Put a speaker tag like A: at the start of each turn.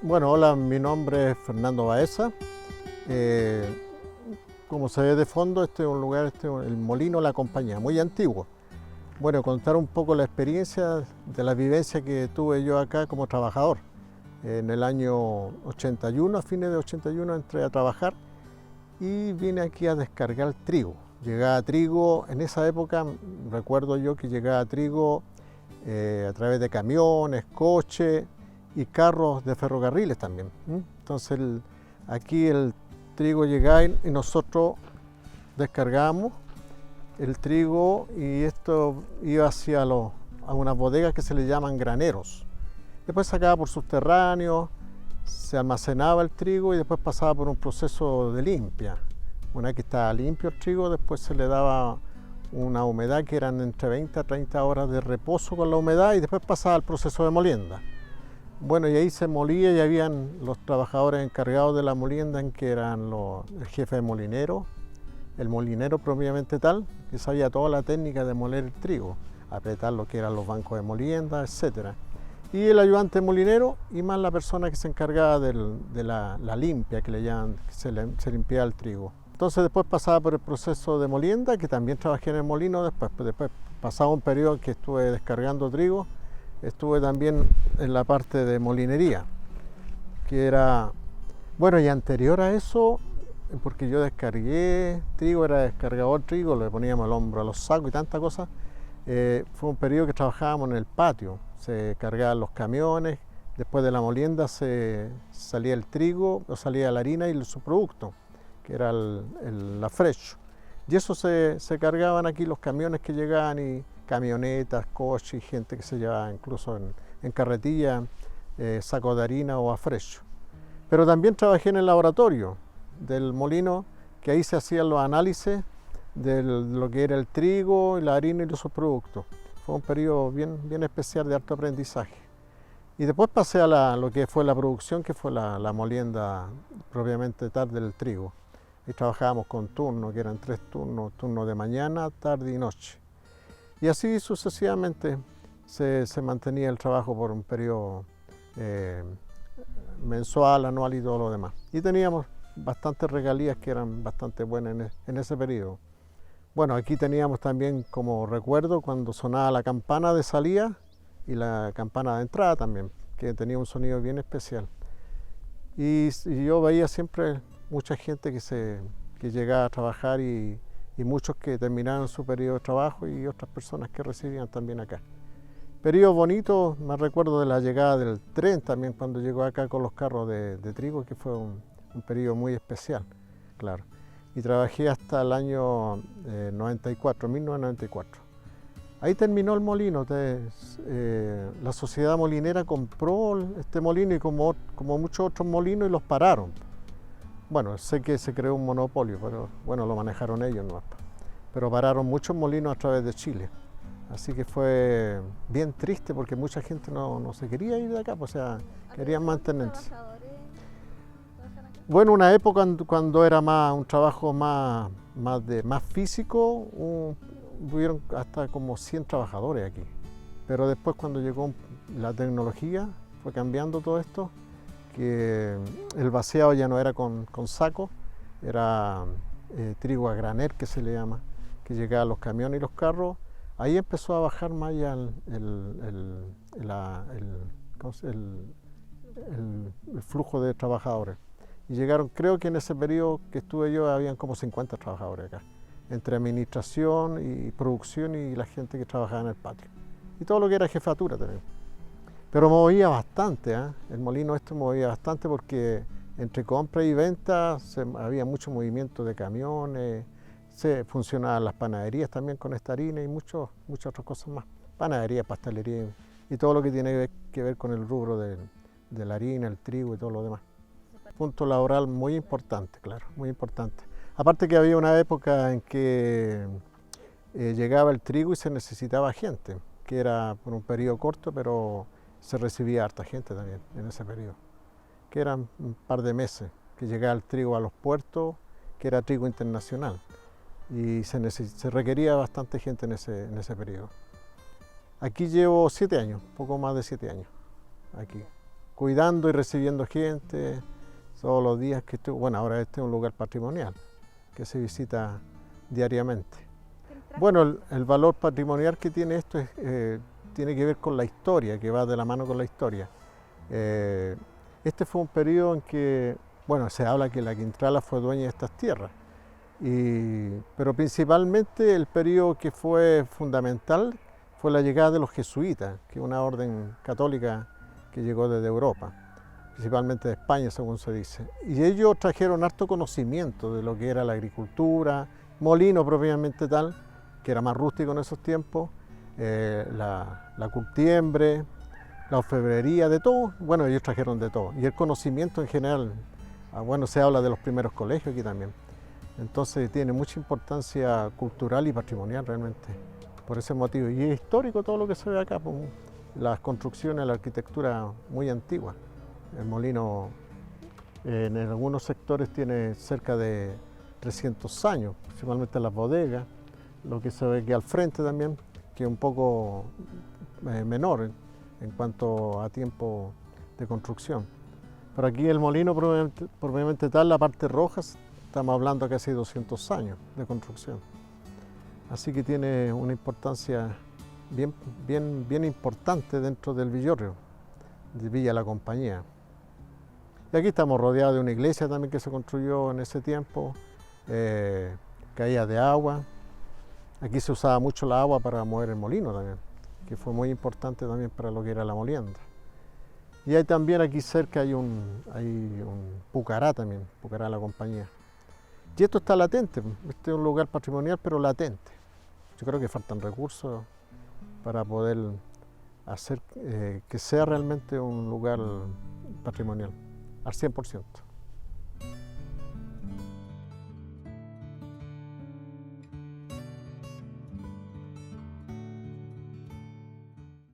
A: Bueno, hola, mi nombre es Fernando Baeza. Eh, Como se ve de fondo, este es un lugar, el Molino La Compañía, muy antiguo. Bueno, contar un poco la experiencia de la vivencia que tuve yo acá como trabajador. En el año 81, a fines de 81, entré a trabajar y vine aquí a descargar trigo. Llegaba trigo, en esa época recuerdo yo que llegaba trigo a través de camiones, coches y carros de ferrocarriles también. Entonces aquí el trigo llegaba y nosotros descargábamos el trigo y esto iba a unas bodegas que se le llaman graneros. Después sacaba por subterráneo, se almacenaba el trigo y después pasaba por un proceso de limpia. Una vez que estaba limpio el trigo, después se le daba una humedad que eran entre 20 a 30 horas de reposo con la humedad y después pasaba al proceso de molienda. Bueno, y ahí se molía y habían los trabajadores encargados de la molienda, en que eran el jefe de molinero, el molinero propiamente tal, que sabía toda la técnica de moler el trigo, apretar lo que eran los bancos de molienda, etc. Y el ayudante molinero y más la persona que se encargaba de la limpia, que le llaman, que se limpiaba el trigo. Entonces después pasaba por el proceso de molienda, que también trabajé en el molino después pasaba un periodo en que estuve descargando trigo, estuve también en la parte de molinería, que era, bueno, y anterior a eso, porque yo descargué trigo, era descargador trigo, le poníamos al hombro a los sacos y tantas cosas, fue un periodo que trabajábamos en el patio, se cargaban los camiones, después de la molienda salía el trigo, o salía la harina y el subproducto, que era la fresh. Y eso se cargaban aquí los camiones que llegaban y camionetas, coches y gente que se llevaba incluso en carretilla sacos de harina o afrecho. Pero también trabajé en el laboratorio del molino, que ahí se hacían los análisis de lo que era el trigo, la harina y los subproductos. Fue un periodo bien especial de alto aprendizaje. Y después pasé a lo que fue la producción, que fue la molienda propiamente tal del trigo. Y trabajábamos con turnos, que eran 3 turnos, turno de mañana, tarde y noche. Y así sucesivamente se mantenía el trabajo por un periodo mensual, anual y todo lo demás. Y teníamos bastantes regalías que eran bastante buenas en ese periodo. Bueno, aquí teníamos también como recuerdo cuando sonaba la campana de salida y la campana de entrada también, que tenía un sonido bien especial. Y yo veía siempre mucha gente que llegaba a trabajar y muchos que terminaron su periodo de trabajo y otras personas que residían también acá. Periodo bonito, me recuerdo de la llegada del tren también cuando llegó acá con los carros de trigo, que fue un periodo muy especial, claro. Y trabajé hasta el año 94, 1994. Ahí terminó el molino. La sociedad molinera compró este molino y como muchos otros molinos y los pararon. Bueno, sé que se creó un monopolio, pero bueno, lo manejaron ellos, ¿no? Pero pararon muchos molinos a través de Chile. Así que fue bien triste porque mucha gente no se quería ir de acá, pues, o sea, querían mantenerse. Bueno, una época cuando era un trabajo más físico, hubieron hasta como 100 trabajadores aquí. Pero después cuando llegó la tecnología, fue cambiando todo esto, que el vaciado ya no era con saco, era trigo a granel, que se le llama, que llegaba a los camiones y los carros. Ahí empezó a bajar más ya el flujo de trabajadores. Y llegaron, creo que en ese periodo que estuve yo, habían como 50 trabajadores acá, entre administración y producción y la gente que trabajaba en el patio. Y todo lo que era jefatura también. Pero movía bastante, ¿eh? El molino este movía bastante porque entre compra y venta había mucho movimiento de camiones, funcionaban las panaderías también con esta harina y muchas otras cosas más. Panadería, pastelería y todo lo que tiene que ver con el rubro de la harina, el trigo y todo lo demás. Punto laboral muy importante, claro, muy importante. Aparte que había una época en que llegaba el trigo y se necesitaba gente, que era por un periodo corto, pero se recibía harta gente también en ese periodo, que eran un par de meses, que llegaba el trigo a los puertos, que era trigo internacional, y se requería bastante gente en ese periodo. Aquí llevo 7 años, poco más de 7 años, aquí. cuidando y recibiendo gente todos los días que estoy. Bueno, ahora este es un lugar patrimonial que se visita diariamente. Bueno, el valor patrimonial que tiene esto tiene que ver con la historia, que va de la mano con la historia. Este fue un periodo en que, bueno, se habla que la Quintrala fue dueña de estas tierras, pero principalmente el periodo que fue fundamental fue la llegada de los jesuitas, que es una orden católica que llegó desde Europa, principalmente de España, según se dice. Y ellos trajeron harto conocimiento de lo que era la agricultura, molino propiamente tal, que era más rústico en esos tiempos, la curtiembre, la orfebrería, de todo. Bueno, ellos trajeron de todo. Y el conocimiento en general, bueno, se habla de los primeros colegios aquí también. Entonces tiene mucha importancia cultural y patrimonial realmente, por ese motivo. Y es histórico todo lo que se ve acá, pues, las construcciones, la arquitectura muy antigua. El molino en algunos sectores tiene cerca de 300 años, principalmente las bodegas, lo que se ve aquí al frente también, que es un poco menor en cuanto a tiempo de construcción. Pero aquí el molino propiamente tal, la parte roja, estamos hablando de casi 200 años de construcción. Así que tiene una importancia bien importante dentro del Villorrio, de Villa La Compañía. Y aquí estamos rodeados de una iglesia también que se construyó en ese tiempo, caía de agua. Aquí se usaba mucho la agua para mover el molino también, que fue muy importante también para lo que era la molienda. Y hay también aquí cerca hay un Pucará también, Pucará La Compañía. Y esto está latente, este es un lugar patrimonial pero latente. Yo creo que faltan recursos para poder hacer que sea realmente un lugar patrimonial al 100%.